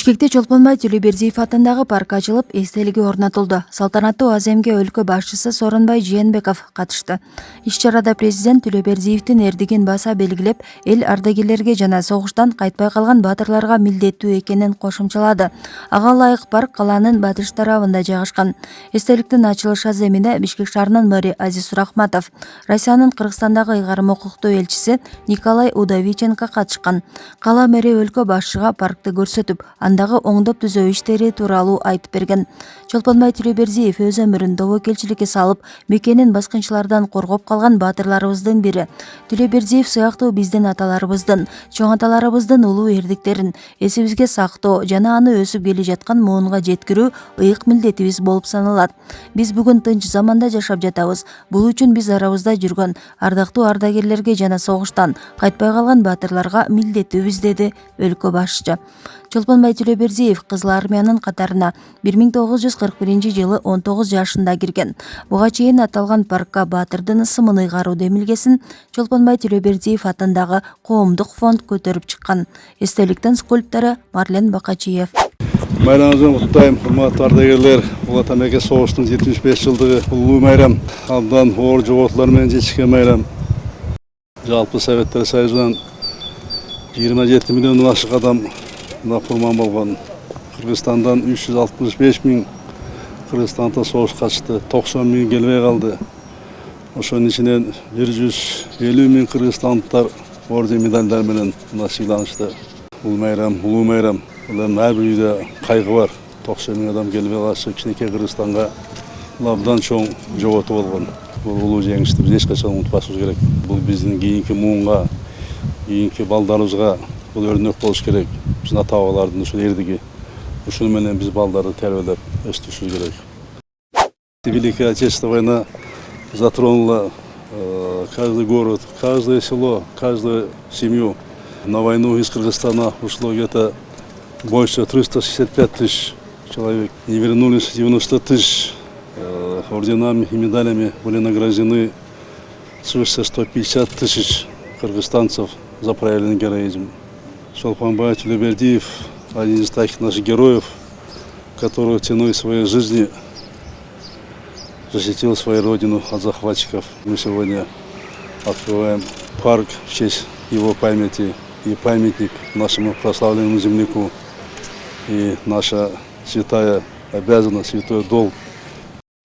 Бишкекте Чолпонбай Төлөбердиев атындагы парк ачылып, эстелиги орнотулду. Салтанаттуу аземге өлкө башчысы Сооронбай Жээнбеков катышты. Иш-чарада президент Төлөбердиевдин эрдигин баса белгилеп, эл ардагерлерге жана согуштан кайтпай калган баатырларга милдеттүү экенин кошумчалады. Ага ылайык парк калаанын батыш тарабында жайгашкан. Эстеликтин ачылыш аземине Бишкек шаарынын мэри Азиз Сурахматов, Россиянын Кыргызстандагы ыйгарым укуктуу элчиси Николай Удовиченко катышкан. Кала мэри өлкө башчыга паркты көрсөтүп, андагы оңдоп түзөө иштери тууралуу айтып берген. Чолпонбай Төлөбердиев өз өмүрүн тобокелчиликке салып, мекенин баскынчылардан коргоп калган баатырларыбыздын бири. Төлөбердиев сыяктуу биздин аталарыбыздын, чоң аталарыбыздын улуу эрдиктерин эсибизге сактоо жана аны өсүп келе жаткан муунга жеткирүү ыйык милдетибиз болуп саналат. Биз бүгүн тынч заманда жашап жатабыз. Бул үчүн биз арабызда жүргөн ардактуу ардагерлерге жана согуштан кайтпай калган баатырларга милдеттүүбүз, деди өлкө башчы. Чолпонбай Төлөбердиев Кызыл армиянын катарына 1941-жылы 19 жашында кирген. Буга чейин аталган паркка баатырдын ысымын ыйгаруу демилгесин Чолпонбай Төлөбердиев атындагы коомдук фонд көтөрүп чыккан. Эстеликтин скульптору Марлен Бакачиев. Майрамыңызды құттықтаймын, құрметті ардагерлер. Ұлы Отан соғыстың 75 жылдығы ұлы майрам. Абдан оор жоғалтулармен жетішкен майрам. Жалпы Советтер Союзынан 27 миллион ашық адам құрбан болған. Қырғызстандан 365 мың Қырғызстанда соғыс қашты, 90 мың келбей қалды. Ошонун ичинен 150 мың қырғызстандықтар орден медальдарменен сыйланышты. Ұлы майрам. Олардың әрбір үйде қайғы бар. 90 мың адам келбей қалшы, кичинекей Кыргызстанга абдан чоң жоготуу болгон. Бул улуу жеңишти биз эч качан унутпашыбыз керек. Бул биздин кийинки муунга, кийинки балдарыбызга бул өрнөк болуш керек. Биздин ата-бабалардын ушул эрдиги. Ушуну менен биз балдарды тербелеп өстүрүшүбүз керек. Великая Отечественная война затронула каждый город, каждое село, каждую семью. На войну из Кыргызстана ушло где-то больше 365 тысяч человек. Не вернулись 90 тысяч. Орденами и медалями были награждены свыше 150 тысяч кыргызстанцев за проявленный героизм. Чолпонбай Төлөбердиев – один из таких наших героев, который ценой своей жизни защитил свою родину от захватчиков. Мы сегодня открываем парк в честь его памяти и памятник нашему прославленному земляку. И наша святая обязанность, святой долг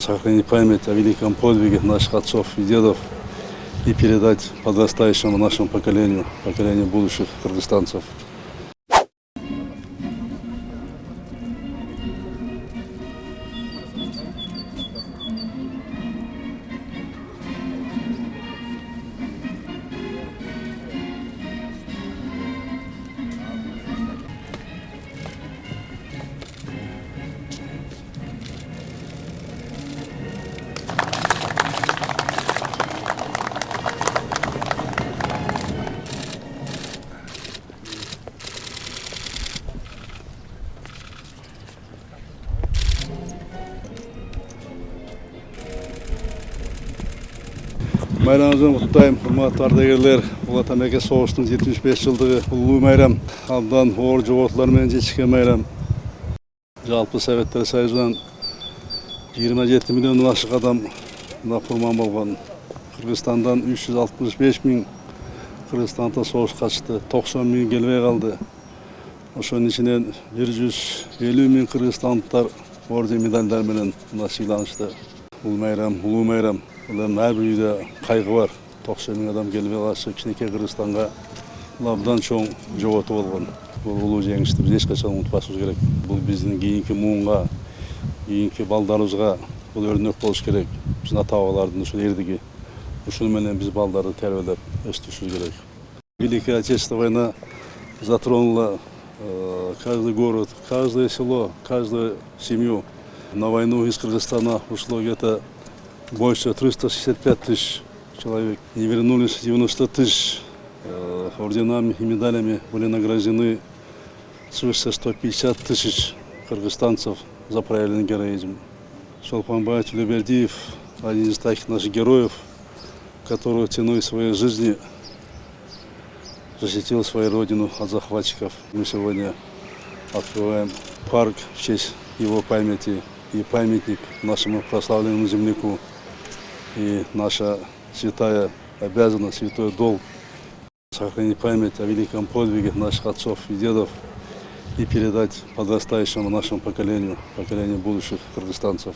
сохранить память о великом подвиге наших отцов и дедов и передать подрастающему нашему поколению будущих кыргызстанцев. Майрамыңызды құттықтаймын, құрметті ардагерлер. Ұлы Отан соғыстың 75 жылдығы ұлы майрам. Абдан оор жоғалтулармен жетішкен майрам. Жалпы Советтер Союзынан 27 миллион ашық адам құрбан болған. Қырғызстандан 365 мың Қырғызстанда соғыс қашты, 90 мың келбей қалды. Ошонун ичинен 150 мың кыргызстандыктар орден медальдарменен сыйланышты. Улуу майрам. Олардың әрбір үйде қайғы бар. 90 мың адам келбей қалшы, кичинекей Кыргызстанга абдан чоң жоготуу болгон. Бул улуу жеңишти биз эч качан унутпашыбыз керек. Бул биздин кийинки муунга, кийинки балдарыбызга бул өрнөк болуш керек. Биздин ата-бабалардын ушул эрдиги. Ушуну менен биз балдарды тербелеп өстүрүшүбүз керек. Великая Отечественная война затронула каждый город, каждое село, каждую семью. На войну из Кыргызстана ушло где-то больше 365 тысяч человек. Не вернулись 90 тысяч. Орденами и медалями были награждены свыше 150 тысяч кыргызстанцев за проявленный героизм. Чолпонбай Төлөбердиев – один из таких наших героев, который ценой своей жизни защитил свою родину от захватчиков. Мы сегодня открываем парк в честь его памяти и памятник нашему прославленному земляку. И наша святая обязанность, святой долг сохранить память о великом подвиге наших отцов и дедов и передать подрастающему нашему поколению будущих кыргызстанцев.